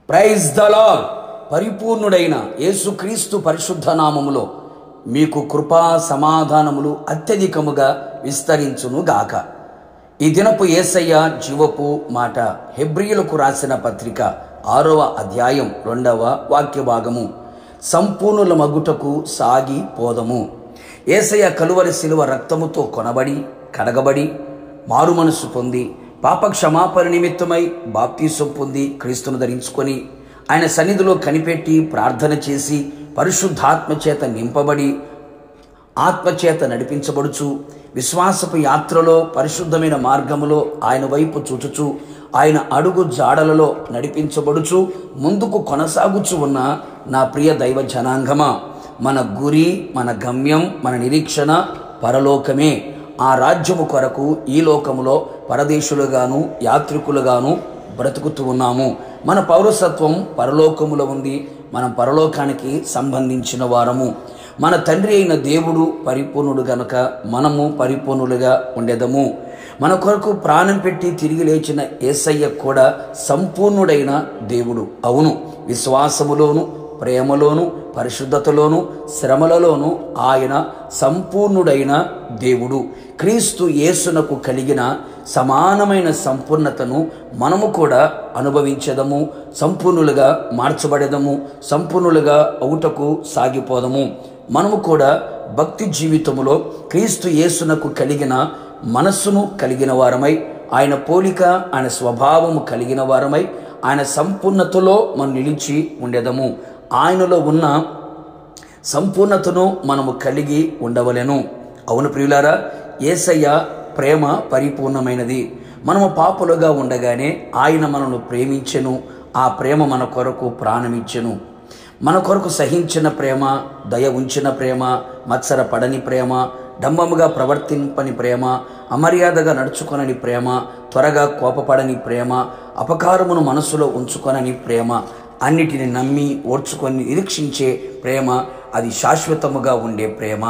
Praise the lord. పరిపూర్ణుడైన యేసుక్రీస్తు పరిశుద్ధ నామములో మీకు కృపా సమాధానములు అత్యధికముగా విస్తరించునుగాక. ఈ దినపు యేసయ్య జీవపు మాట. హెబ్రీయులకు రాసిన పత్రిక 6వ అధ్యాయం 2వ వాక్య భాగము. సంపూర్ణుల మగుటకు సాగి పోదము. యేసయ్య కలువరి శిలువ రక్తముతో కొనబడి కడగబడి మారు మనసు పొంది పాప క్షమాపణ నిమిత్తమై బాప్తీసం పొంది క్రీస్తును ధరించుకొని ఆయన సన్నిధిలో కనిపెట్టి ప్రార్థన చేసి పరిశుద్ధాత్మ చేత నింపబడి ఆత్మచేత నడిపించబడుచు విశ్వాసపు యాత్రలో పరిశుద్ధమైన మార్గములో ఆయన వైపు చూచుచు ఆయన అడుగు జాడలలో నడిపించబడుచు ముందుకు కొనసాగుచు ఉన్న నా ప్రియ దైవ జనాంగమా, మన గురి, మన గమ్యం, మన నిరీక్షణ పరలోకమే. ఆ రాజ్యము కొరకు ఈ లోకములో పరదేశులుగాను యాత్రికులుగాను బ్రతుకుతూ ఉన్నాము. మన పౌరసత్వం పరలోకములో ఉంది. మనం పరలోకానికి సంబంధించిన వారము. మన తండ్రి అయిన దేవుడు పరిపూర్ణుడు గనుక మనము పరిపూర్ణులుగా ఉండేదము. మన కొరకు ప్రాణం పెట్టి తిరిగి లేచిన యేసయ్య కూడా సంపూర్ణుడైన దేవుడు. అవును, విశ్వాసములోను ప్రేమలోను పరిశుద్ధతలోను శ్రమలలోను ఆయన సంపూర్ణుడైన దేవుడు. క్రీస్తు యేసునకు కలిగిన సమానమైన సంపూర్ణతను మనము కూడా అనుభవించదము. సంపూర్ణులుగా మార్చబడేదము. సంపూర్ణులుగా అవుటకు సాగిపోదము. మనము కూడా భక్తి జీవితములో క్రీస్తు యేసునకు కలిగిన మనస్సును కలిగిన వారమై, ఆయన పోలిక ఆయన స్వభావము కలిగిన వారమై, ఆయన సంపూర్ణతలో మనం నిలిచి ఉండేదము. ఆయనలో ఉన్న సంపూర్ణతను మనము కలిగి ఉండవలెను. అవును ప్రియులారా, యేసయ్య ప్రేమ పరిపూర్ణమైనది. మనము పాపులుగా ఉండగానే ఆయన మనను ప్రేమించెను. ఆ ప్రేమ మన కొరకు ప్రాణమిచ్చెను. మన కొరకు సహించిన ప్రేమ, దయ ఉంచిన ప్రేమ, మత్సరపడని ప్రేమ, డంబముగా ప్రవర్తింపని ప్రేమ, అమర్యాదగా నడుచుకొనని ప్రేమ, త్వరగా కోపపడని ప్రేమ, అపకారమును మనసులో ఉంచుకొనని ప్రేమ, అన్నిటిని నమ్మి ఓర్చుకొని నిరీక్షించే ప్రేమ, అది శాశ్వతముగా ఉండే ప్రేమ.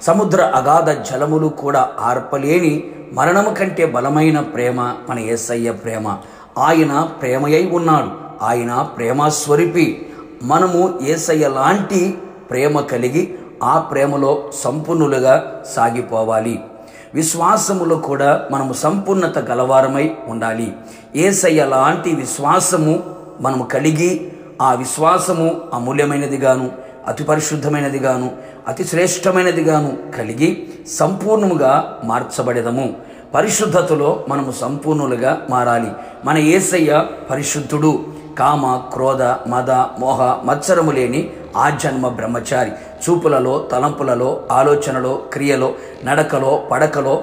సముద్ర అగాధ జలములు కూడా ఆర్పలేని మరణము కంటే బలమైన ప్రేమ మన యేసయ్య ప్రేమ. ఆయన ప్రేమయై ఉన్నాడు. ఆయన ప్రేమస్వరూపి. మనము యేసయ్య లాంటి ప్రేమ కలిగి ఆ ప్రేమలో సంపూర్ణులుగా సాగిపోవాలి. విశ్వాసములో కూడా మనము సంపూర్ణత గలవారమై ఉండాలి. యేసయ్య లాంటి విశ్వాసము మనము కలిగి ఆ విశ్వాసము అమూల్యమైనదిగాను అతి పరిశుద్ధమైనదిగాను అతి శ్రేష్టమైనదిగాను కలిగి సంపూర్ణముగా మార్చబడేదము. పరిశుద్ధతలో మనము సంపూర్ణులుగా మారాలి. మన యేసయ్య పరిశుద్ధుడు. కామ క్రోధ మద మోహ మత్సరము లేని ఆజన్మ బ్రహ్మచారి. చూపులలో తలంపులలో ఆలోచనలో క్రియలో నడకలో పడకలో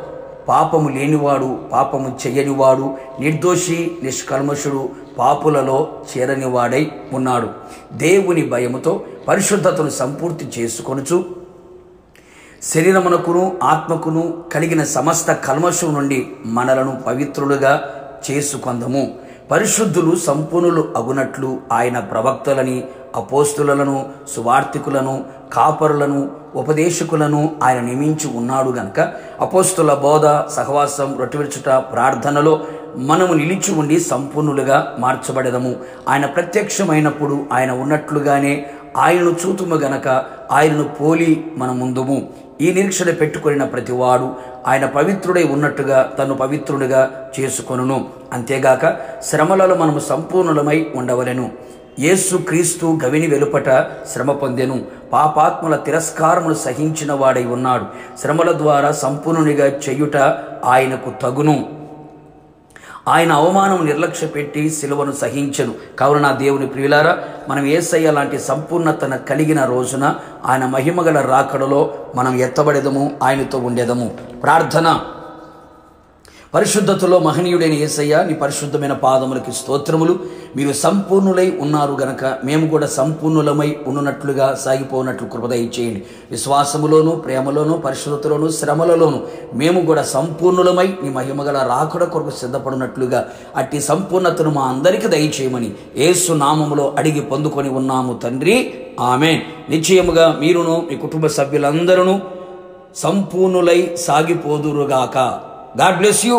పాపము లేనివాడు, పాపము చెయ్యనివాడు, నిర్దోషి నిష్కల్మషుడు, పాపులలో చేరనివాడై ఉన్నాడు. దేవుని భయముతో పరిశుద్ధతను సంపూర్తి చేసుకొనుచు శరీరమునకును ఆత్మకును కలిగిన సమస్త కల్మషం నుండి మనలను పవిత్రులుగా చేసుకొందము. పరిశుద్ధులు సంపూర్ణులు అగునట్లు ఆయన ప్రవక్తలని, అపోస్తులను, సువార్తికులను, కాపరులను, ఉపదేశకులను ఆయన నియమించి ఉన్నాడు గనక అపోస్తుల బోధ, సహవాసం, రొట్టె విరుచుట, ప్రార్థనలో మనము నిలిచి ఉండి సంపూర్ణులుగా మార్చబడదము. ఆయన ప్రత్యక్షమైనప్పుడు ఆయన ఉన్నట్లుగానే ఆయనను చూతుము గనక ఆయనను పోలి మన ముందుము. ఈ నిరీక్షణ పెట్టుకొనిన ప్రతివాడు ఆయన పవిత్రుడై ఉన్నట్టుగా తను పవిత్రుడిగా చేసుకొనును. అంతేగాక శ్రమలలో మనము సంపూర్ణులమై ఉండవలెను. యేసు క్రీస్తు గవిని వెలుపట శ్రమ పొందెను. పాపాత్ముల తిరస్కారమును సహించిన వాడై ఉన్నాడు. శ్రమల ద్వారా సంపూర్ణునిగా చేయుట ఆయనకు తగును. ఆయన అవమానం నిర్లక్ష్య పెట్టి సిలువను సహించెను. కావున నా దేవుని ప్రియులారా, మనం యేసయ్య లాంటి సంపూర్ణతను కలిగిన రోజున ఆయన మహిమగల రాకడలో మనం ఎత్తబడేదము, ఆయనతో ఉండేదము. ప్రార్థన. పరిశుద్ధతలో మహనీయుడైన యేసయ్య, నీ పరిశుద్ధమైన పాదములకి స్తోత్రములు. మీరు సంపూర్ణులై ఉన్నారు గనక మేము కూడా సంపూర్ణులమై ఉన్నట్లుగా సాగిపోనట్లు కృప దయచేయండి. విశ్వాసములోను ప్రేమలోను పరిశుద్ధతలోను శ్రమలలోను మేము కూడా సంపూర్ణులమై నీ మహిమగల రాకడ కొరకు సిద్ధపడినట్లుగా అట్టి సంపూర్ణతను మా అందరికీ దయచేయమని యేసు నామములో అడిగి పొందుకొని ఉన్నాము తండ్రి. ఆమేన్. నిశ్చయముగా మీరును మీ కుటుంబ సభ్యులందరూ సంపూర్ణులై సాగిపోదురుగాక. God bless you.